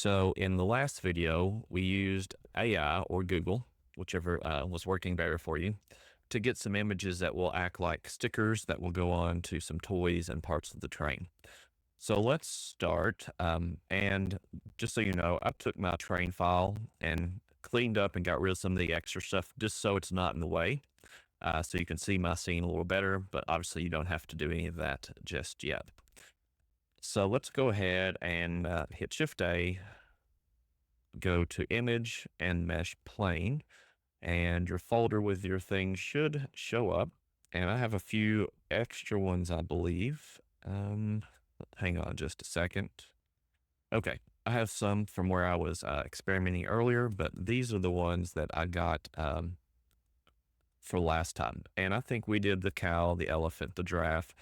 So in the last video, we used AI or Google, whichever was working better for you, to get some images that will act like stickers that will go on to some toys and parts of the train. So let's start. And just so you know, I took my train file and cleaned up and got rid of some of the extra stuff just so it's not in the way. So you can see my scene a little better, but obviously you don't have to do any of that just yet. So let's go ahead and hit Shift A, go to Image and Mesh Plane, and your folder with your things should show up. And I have a few extra ones, I believe. Hang on just a second. Okay, I have some from where I was experimenting earlier, but these are the ones that I got for last time. And I think we did the cow, the elephant, the giraffe,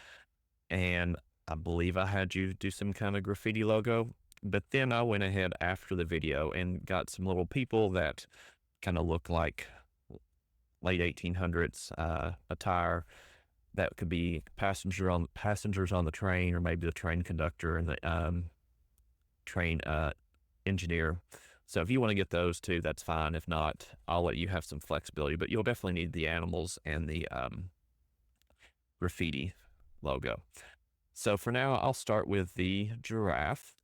and I believe I had you do some kind of graffiti logo. But then I went ahead after the video and got some little people that kind of look like late 1800s attire that could be passengers on the train, or maybe the train conductor and the train engineer. So if you want to get those too, that's fine. If not, I'll let you have some flexibility, but you'll definitely need the animals and the graffiti logo. So for now, I'll start with the giraffe,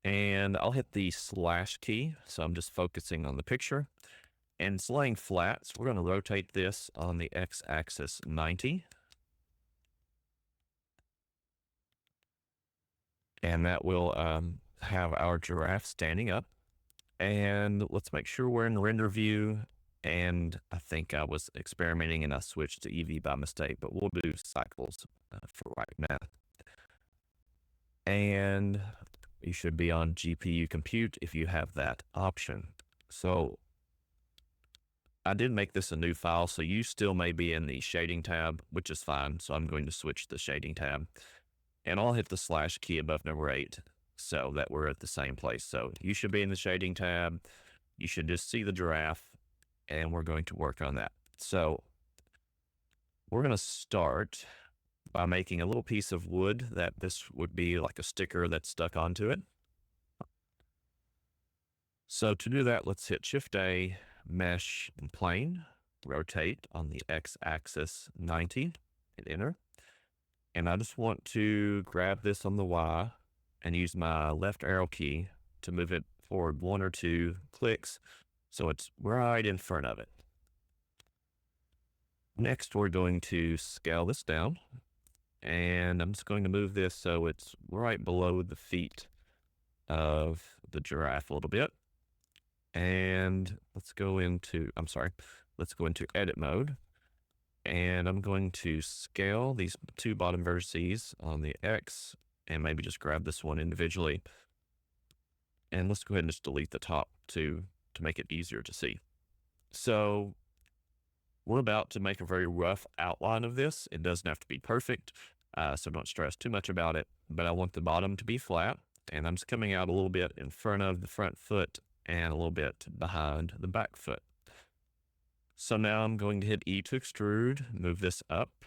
and I'll hit the slash key. So I'm just focusing on the picture, and it's laying flat. So we're going to rotate this on the x-axis 90. And that will have our giraffe standing up. And let's make sure we're in the render view. And I think I was experimenting and I switched to EV by mistake, but we'll do cycles for right now. And you should be on GPU compute if you have that option. So I did make this a new file, so you still may be in the shading tab, which is fine. So I'm going to switch to the shading tab, and I'll hit the slash key above number 8 so that we're at the same place. So you should be in the shading tab. You should just see the giraffe, and we're going to work on that. So we're going to start by making a little piece of wood that this would be like a sticker that's stuck onto it. So to do that, let's hit Shift A, Mesh and Plane, rotate on the x-axis 90, hit enter. And I just want to grab this on the Y and use my left arrow key to move it forward 1 or 2 clicks so it's right in front of it. Next, we're going to scale this down, and I'm just going to move this so it's right below the feet of the giraffe a little bit. And let's go into edit mode. And I'm going to scale these 2 bottom vertices on the X, and maybe just grab this one individually. And let's go ahead and just delete the top to make it easier to see. So we're about to make a very rough outline of this. It doesn't have to be perfect, so don't stress too much about it. But I want the bottom to be flat, and I'm just coming out a little bit in front of the front foot and a little bit behind the back foot. So now I'm going to hit E to extrude, move this up,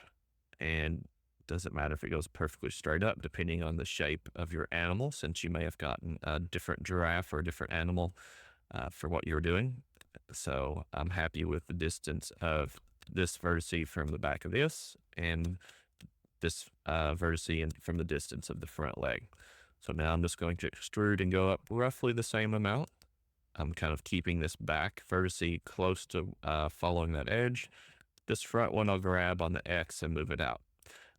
and it doesn't matter if it goes perfectly straight up, depending on the shape of your animal, since you may have gotten a different giraffe or a different animal for what you're doing. So I'm happy with the distance of this vertice from the back of this, and this vertice from the distance of the front leg. So now I'm just going to extrude and go up roughly the same amount. I'm kind of keeping this back vertice close to following that edge. This front one I'll grab on the X and move it out.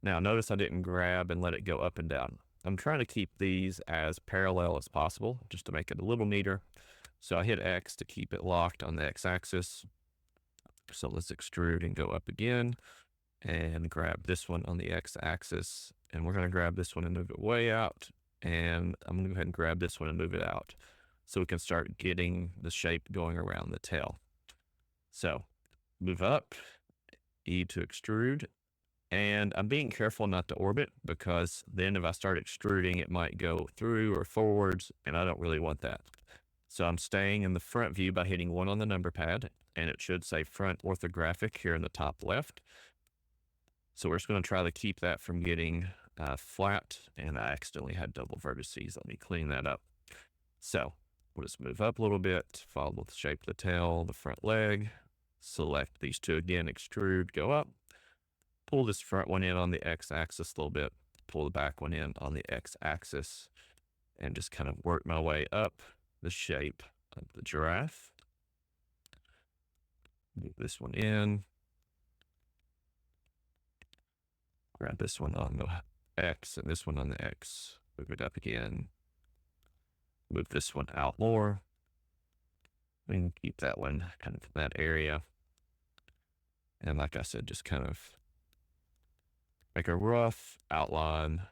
Now notice I didn't grab and let it go up and down. I'm trying to keep these as parallel as possible just to make it a little neater. So I hit X to keep it locked on the X-axis. So let's extrude and go up again and grab this one on the X-axis. And we're going to grab this one and move it way out. And I'm going to go ahead and grab this one and move it out, so we can start getting the shape going around the tail. So move up, E to extrude, and I'm being careful not to orbit, because then if I start extruding, it might go through or forwards, and I don't really want that. So I'm staying in the front view by hitting 1 on the number pad, and it should say front orthographic here in the top left. So we're just going to try to keep that from getting flat, and I accidentally had double vertices. Let me clean that up. So we'll just move up a little bit, follow the shape of the tail, the front leg, select these two again, extrude, go up, pull this front one in on the x-axis a little bit, pull the back one in on the x-axis, and just kind of work my way up the shape of the giraffe. Move this one in, grab this one on the x and this one on the x, move it up again, move this one out more, and keep that one kind of in that area. And like I said, just kind of make a rough outline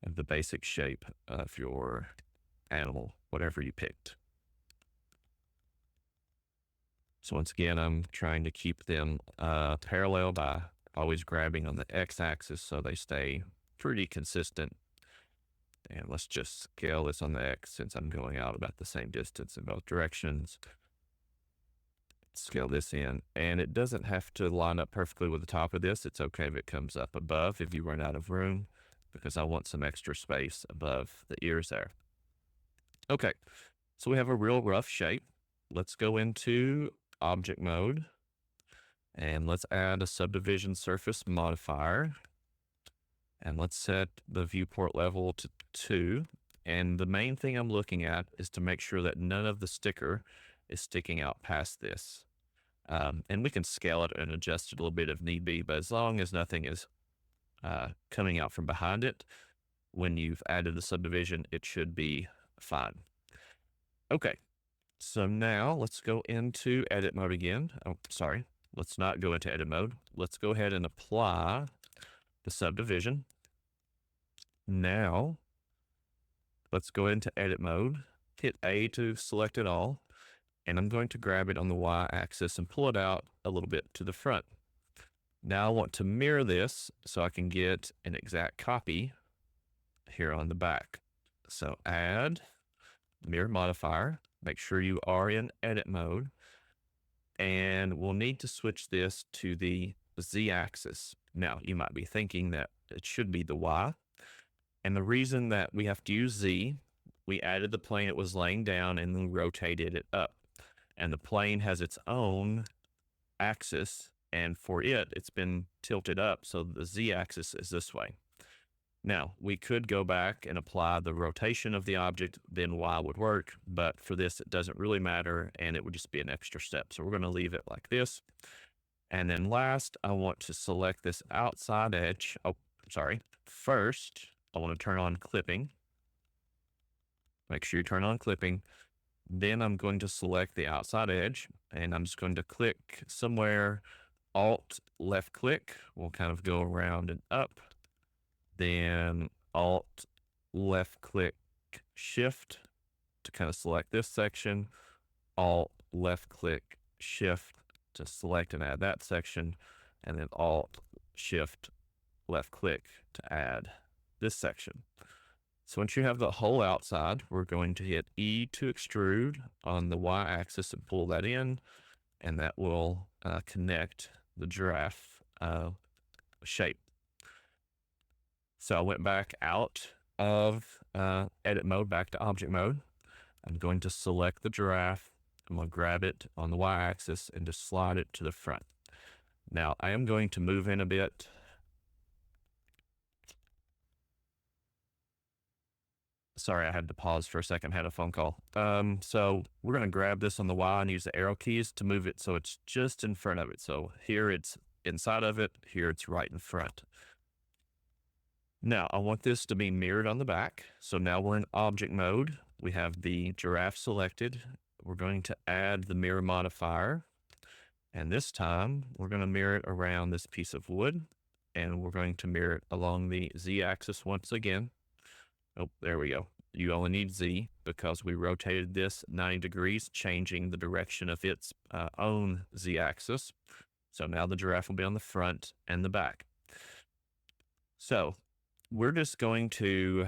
of the basic shape of your animal, whatever you picked. So once again, I'm trying to keep them parallel by always grabbing on the x-axis so they stay pretty consistent. And let's just scale this on the x since I'm going out about the same distance in both directions. Scale this in, and it doesn't have to line up perfectly with the top of this. It's okay if it comes up above if you run out of room, because I want some extra space above the ears there. Okay, so we have a real rough shape. Let's go into object mode, and let's add a subdivision surface modifier. And let's set the viewport level to 2. And the main thing I'm looking at is to make sure that none of the sticker is sticking out past this. And we can scale it and adjust it a little bit if need be, but as long as nothing is coming out from behind it, when you've added the subdivision, it should be fine. Okay, so now let's go into edit mode again. Oh, sorry, let's not go into edit mode. Let's go ahead and apply the subdivision. Now, let's go into edit mode, hit A to select it all, and I'm going to grab it on the y-axis and pull it out a little bit to the front. Now I want to mirror this so I can get an exact copy here on the back. So add mirror modifier, make sure you are in edit mode, and we'll need to switch this to the z-axis. Now you might be thinking that it should be the y, and the reason that we have to use z, we added the plane it was laying down and then rotated it up. And the plane has its own axis, and for it, it's been tilted up, so the z-axis is this way. Now, we could go back and apply the rotation of the object, then y would work, but for this, it doesn't really matter, and it would just be an extra step. So we're going to leave it like this. And then last, I want to select this outside edge. Oh, sorry. First, I want to turn on clipping. Make sure you turn on clipping. Then I'm going to select the outside edge, and I'm just going to click somewhere, Alt left click. We'll kind of go around and up. Then Alt left click Shift to kind of select this section. Alt left click Shift to select and add that section. And then Alt Shift left click to add this section. So once you have the whole outside, we're going to hit E to extrude on the y-axis and pull that in, and that will connect the giraffe shape. So I went back out of edit mode, back to object mode. I'm going to select the giraffe. I'm going to grab it on the y-axis and just slide it to the front. Now I am going to move in a bit. Sorry, I had to pause for a second, had a phone call. So we're going to grab this on the Y and use the arrow keys to move it so it's just in front of it. So here it's inside of it, here it's right in front. Now I want this to be mirrored on the back. So now we're in object mode. We have the giraffe selected. We're going to add the mirror modifier. And this time we're going to mirror it around this piece of wood. And we're going to mirror it along the Z-axis once again. Oh, there we go. You only need Z because we rotated this 90 degrees, changing the direction of its own Z-axis. So now the giraffe will be on the front and the back. So we're just going to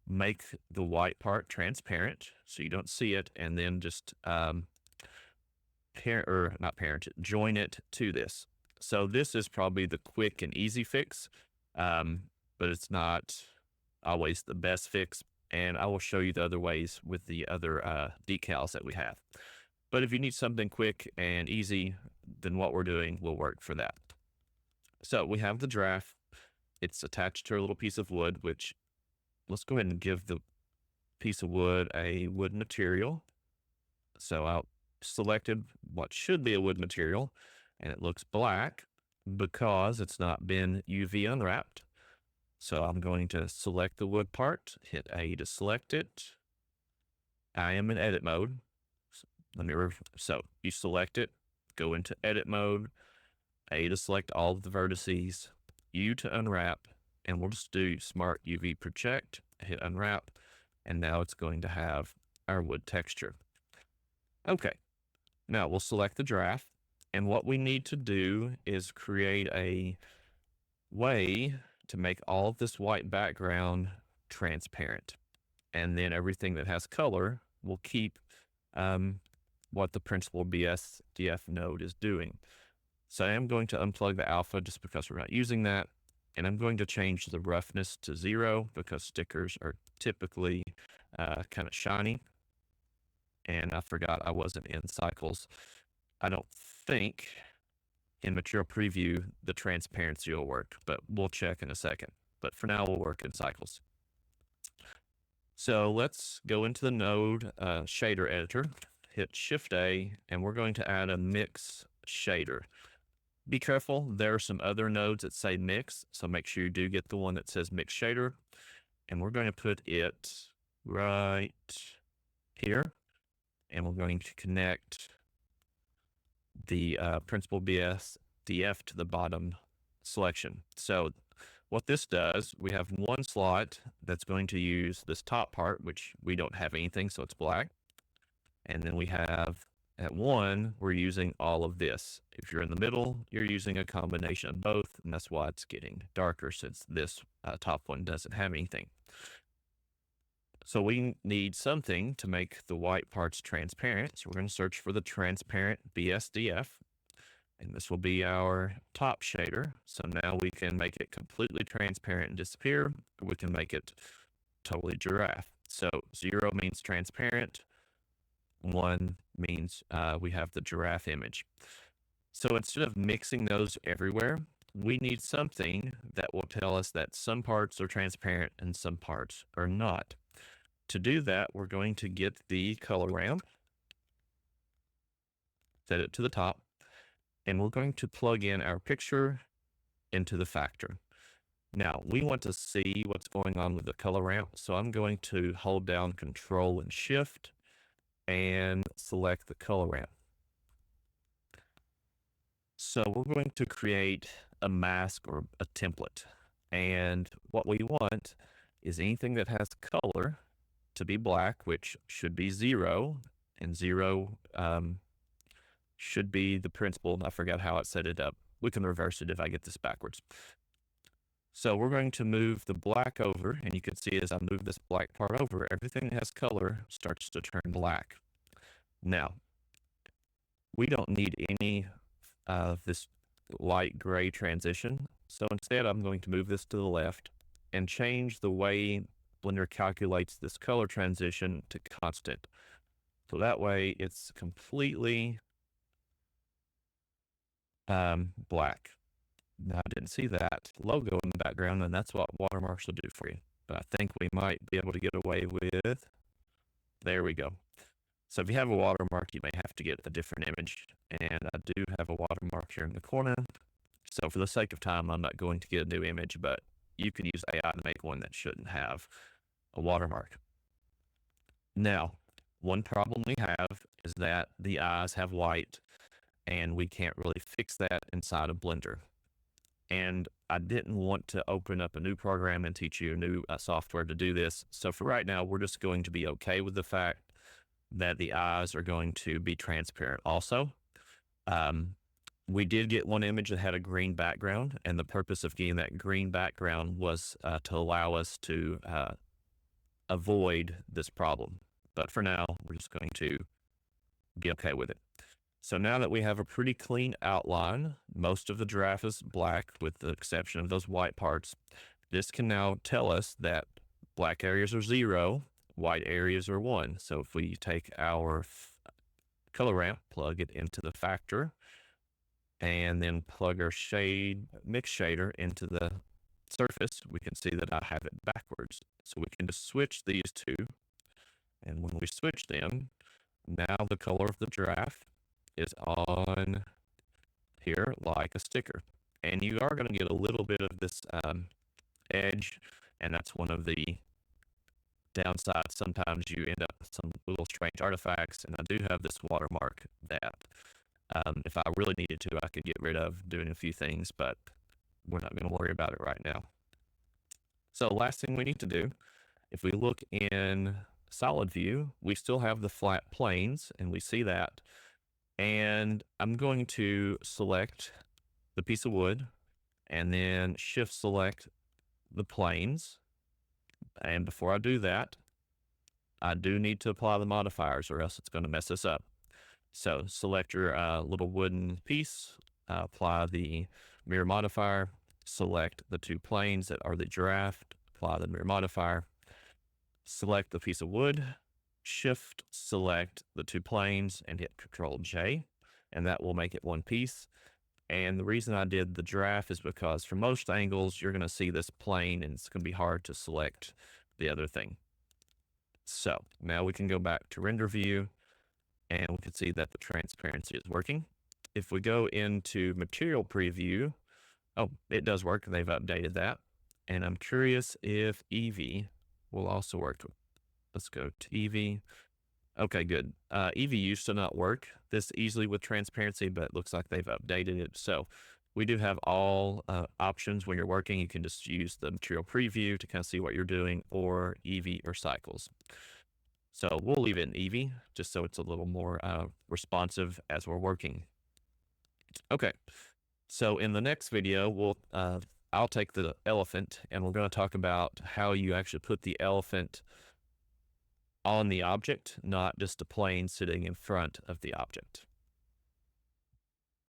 make the white part transparent so you don't see it, and then just join it to this. So this is probably the quick and easy fix, but it's not always the best fix. and I will show you the other ways with the other decals that we have. But if you need something quick and easy, then what we're doing will work for that. So we have the giraffe. It's attached to a little piece of wood, which let's go ahead and give the piece of wood a wood material. So I selected what should be a wood material, and it looks black because it's not been UV unwrapped. So I'm going to select the wood part, hit A to select it. I am in edit mode. So you select it, go into edit mode, A to select all of the vertices, U to unwrap, and we'll just do Smart UV Project, hit unwrap, and now it's going to have our wood texture. Okay, now we'll select the giraffe, and what we need to do is create a way to make all of this white background transparent. And then everything that has color will keep what the principal BSDF node is doing. So I am going to unplug the alpha just because we're not using that. And I'm going to change the roughness to 0 because stickers are typically kind of shiny. And I forgot I wasn't in cycles. I don't think in Material Preview the transparency will work, but we'll check in a second. But for now, we'll work in cycles. So let's go into the node shader editor, hit Shift A, and we're going to add a mix shader. Be careful, there are some other nodes that say mix, so make sure you do get the one that says mix shader. And we're going to put it right here. And we're going to connect the principal BSDF to the bottom selection. So what this does, we have one slot that's going to use this top part, which we don't have anything, so it's black. And then we have at 1, we're using all of this. If you're in the middle, you're using a combination of both, and that's why it's getting darker since this top one doesn't have anything. So we need something to make the white parts transparent. So we're going to search for the transparent BSDF, and this will be our top shader. So now we can make it completely transparent and disappear, or we can make it totally giraffe. So 0 means transparent, 1 means we have the giraffe image. So instead of mixing those everywhere, we need something that will tell us that some parts are transparent and some parts are not. To do that, we're going to get the color ramp, set it to the top, and we're going to plug in our picture into the factor. Now, we want to see what's going on with the color ramp, so I'm going to hold down Control and Shift and select the color ramp. So we're going to create a mask or a template, and what we want is anything that has color to be black, which should be 0, and 0 should be the principal. I forgot how it set it up. We can reverse it if I get this backwards. So we're going to move the black over, and you can see as I move this black part over, everything that has color starts to turn black. Now, we don't need any of this light gray transition. So instead, I'm going to move this to the left and change the way Blender calculates this color transition to constant. So that way it's completely black. Now I didn't see that logo in the background, and that's what watermarks will do for you. But I think we might be able to get away with, there we go. So if you have a watermark, you may have to get a different image. And I do have a watermark here in the corner. So for the sake of time, I'm not going to get a new image, but you can use AI to make one that shouldn't have a watermark. Now, one problem we have is that the eyes have white, and we can't really fix that inside of Blender. And I didn't want to open up a new program and teach you a new software to do this. So for right now, we're just going to be okay with the fact that the eyes are going to be transparent also. We did get one image that had a green background, and the purpose of getting that green background was to allow us to avoid this problem. But for now, we're just going to be okay with it. So now that we have a pretty clean outline, most of the giraffe is black with the exception of those white parts. This can now tell us that black areas are 0, white areas are 1. So if we take our color ramp, plug it into the factor, and then plug our mix shader into the surface, we can see that I have it backwards. So we can just switch these two, and when we switch them, now the color of the giraffe is on here like a sticker. And you are going to get a little bit of this edge, and that's one of the downsides. Sometimes you end up with some little strange artifacts, and I do have this watermark that if I really needed to, I could get rid of doing a few things, but we're not going to worry about it right now. So last thing we need to do, if we look in solid view, we still have the flat planes, and we see that. And I'm going to select the piece of wood and then shift select the planes. And before I do that, I do need to apply the modifiers or else it's going to mess us up. So select your little wooden piece, apply the mirror modifier, select the two planes that are the giraffe, apply the mirror modifier, select the piece of wood, shift select the two planes and hit Control J, and that will make it one piece. And the reason I did the giraffe is because from most angles, you're going to see this plane and it's going to be hard to select the other thing. So now we can go back to render view and we can see that the transparency is working. If we go into material preview, oh, it does work. They've updated that. And I'm curious if Eevee will also work. Let's go to Eevee. Okay, good. Eevee used to not work this easily with transparency, but it looks like they've updated it. So we do have all options when you're working. You can just use the material preview to kind of see what you're doing, or Eevee or cycles. So we'll leave it in Eevee just so it's a little more responsive as we're working. Okay, so in the next video, I'll take the elephant and we're going to talk about how you actually put the elephant on the object, not just a plane sitting in front of the object.